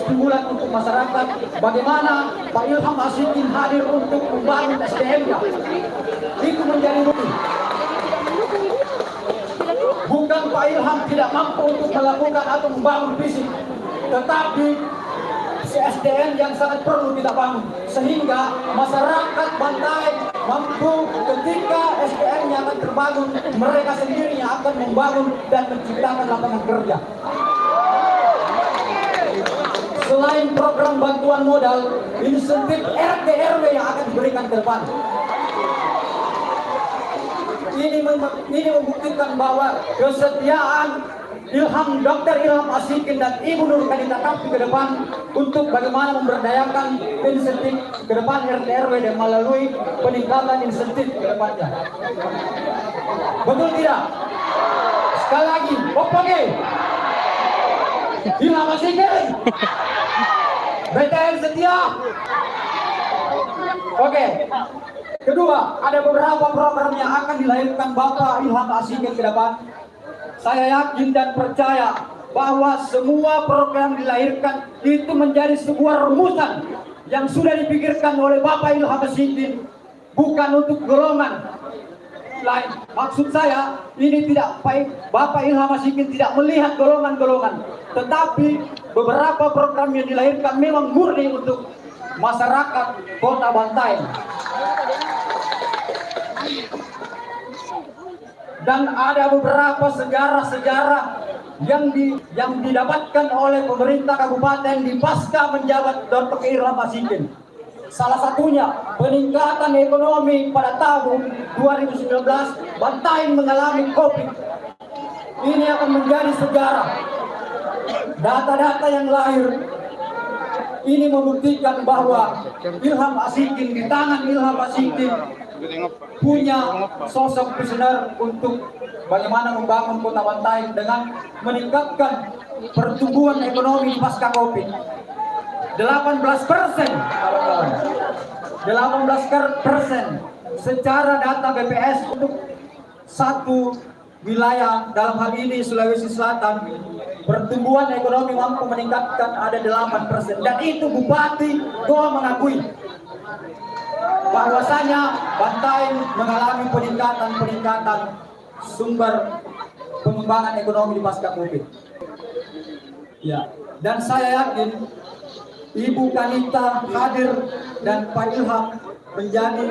stimulan untuk masyarakat. Bagaimana Pak Ilham Ashikin hadir untuk membangun SDM-nya. Itu menjadi rutin. Bukan Pak Ilham tidak mampu untuk melakukan atau membangun fisik, tetapi SDM yang sangat perlu kita bangun, sehingga masyarakat Bantaeng mampu ketika SDM-nya akan terbangun, mereka sendirinya akan membangun dan menciptakan lapangan kerja. Selain program bantuan modal, insentif RT RW yang akan diberikan ke depan. Ini membuktikan bahwa kesetiaan Dr. Ilham Ashikin dan Ibu Nur Kadita Kapti ke depan untuk bagaimana memberdayakan insentif ke depan RT RW dan melalui peningkatan insentif ke depannya. Betul tidak? Sekali lagi, oke. Ilham Ashikin, BTN setia. Oke. Kedua, ada beberapa program yang akan dilahirkan Bapak Ilham Ashikin ke depan. Saya yakin dan percaya bahwa semua program dilahirkan itu menjadi sebuah rumusan yang sudah dipikirkan oleh Bapak Ilham Ashikin, bukan untuk golongan lain. Maksud saya, ini tidak baik. Bapak Ilham Ashikin tidak melihat golongan-golongan, tetapi beberapa program yang dilahirkan memang murni untuk masyarakat Kota Bantaeng. Dan ada beberapa sejarah-sejarah yang didapatkan oleh pemerintah kabupaten di pasca menjabat Dr. Ilham Ashikin. Salah satunya peningkatan ekonomi pada tahun 2019, Bantaeng mengalami COVID. Ini akan menjadi sejarah. Data-data yang lahir ini membuktikan bahwa Ilham Ashikin, di tangan Ilham Ashikin punya sosok visioner untuk bagaimana membangun Kota Bantaeng dengan meningkatkan pertumbuhan ekonomi pasca COVID. 18%, 18% secara data BPS untuk satu wilayah, dalam hal ini Sulawesi Selatan, pertumbuhan ekonomi mampu meningkatkan ada 8%, dan itu Bupati Goa mengakui bahwasanya Bantaeng mengalami peningkatan sumber pengembangan ekonomi di pasca COVID. Ya, dan saya yakin Ibu Kanita hadir dan Pak Ilham menjadi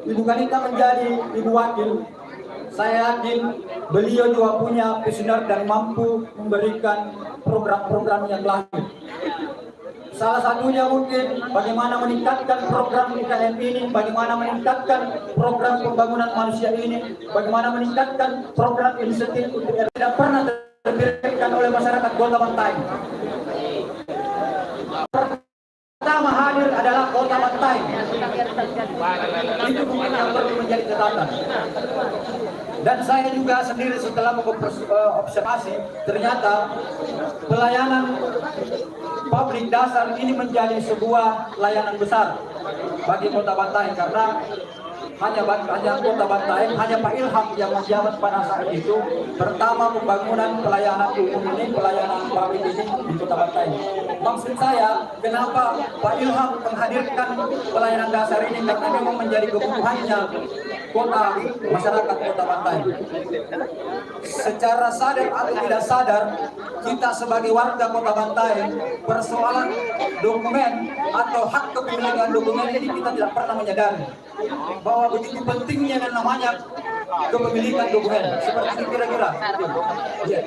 Ibu Kanita menjadi Ibu Wakil. Saya yakin beliau juga punya visioner dan mampu memberikan program-program yang lahir. Salah satunya mungkin bagaimana meningkatkan program IKN ini, bagaimana meningkatkan program pembangunan manusia ini, bagaimana meningkatkan program insentif untuk yang tidak pernah terpikirkan oleh masyarakat Kota Bantaeng. Pertama hadir adalah Kota Bantaeng. Itu mungkin yang perlu menjadi catatan. Dan saya juga sendiri setelah mengobservasi, ternyata pelayanan publik dasar ini menjadi sebuah layanan besar bagi Kota Bantaeng, karena hanya Kota Bantaeng, hanya Pak Ilham yang menjabat pada saat itu pertama pembangunan pelayanan umum ini, pelayanan publik ini di Kota Bantaeng. Maksud saya, kenapa Pak Ilham menghadirkan pelayanan dasar ini, karena memang menjadi kebutuhannya kota masyarakat Kota Bantaeng. Secara sadar atau tidak sadar, kita sebagai warga Kota Bantaeng, persoalan dokumen atau hak kepemilikan dokumen ini kita tidak pernah menyadari bahwa begitu pentingnya yang namanya kepemilikan dokumen. Seperti itu kira-kira. Ya.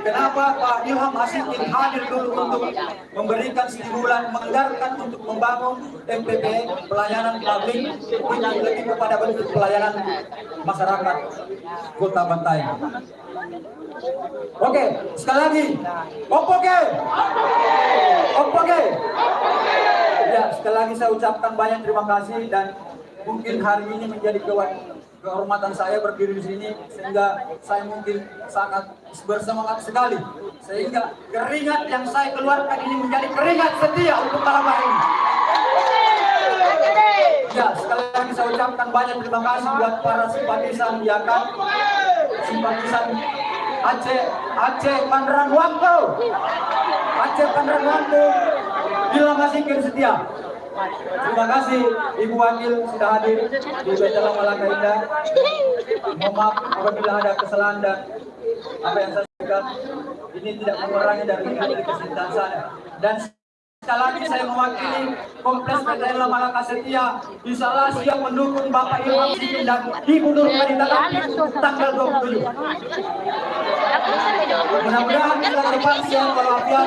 Kenapa Pak Ilham Ashikin hadir dulu untuk memberikan stimulan, menganggarkan untuk membangun MPP, pelayanan publik, ini lebih kepada bentuk pelayanan masyarakat Kota Bantaeng. Oke, sekali lagi. Oke. Ya, sekali lagi saya ucapkan banyak terima kasih, dan mungkin hari ini menjadi kehormatan saya berdiri di sini, sehingga saya mungkin sangat bersemangat sekali, sehingga keringat yang saya keluarkan ini menjadi keringat setia untuk malam hari ini. Ya, sekali lagi saya ucapkan banyak terima kasih buat para simpatisan, ya kan, simpatisan Aceh Panderan Wangko, Bilang Masikin setia. Terima kasih Ibu Wakil sudah hadir di Dalam Malaka Indah. Mohon maaf apabila ada kesalahan dan apa yang saya sampaikan ini tidak mengurangi dari kesintahan saya. Dan sekali lagi saya mewakili Kompleks PTN Malaka Setia, insya Allah siap mendukung Bapak Ilham Masikin dan Ibu Nur Kadita tanggal 27. Mudah-mudahan kita cepat siap walafiat.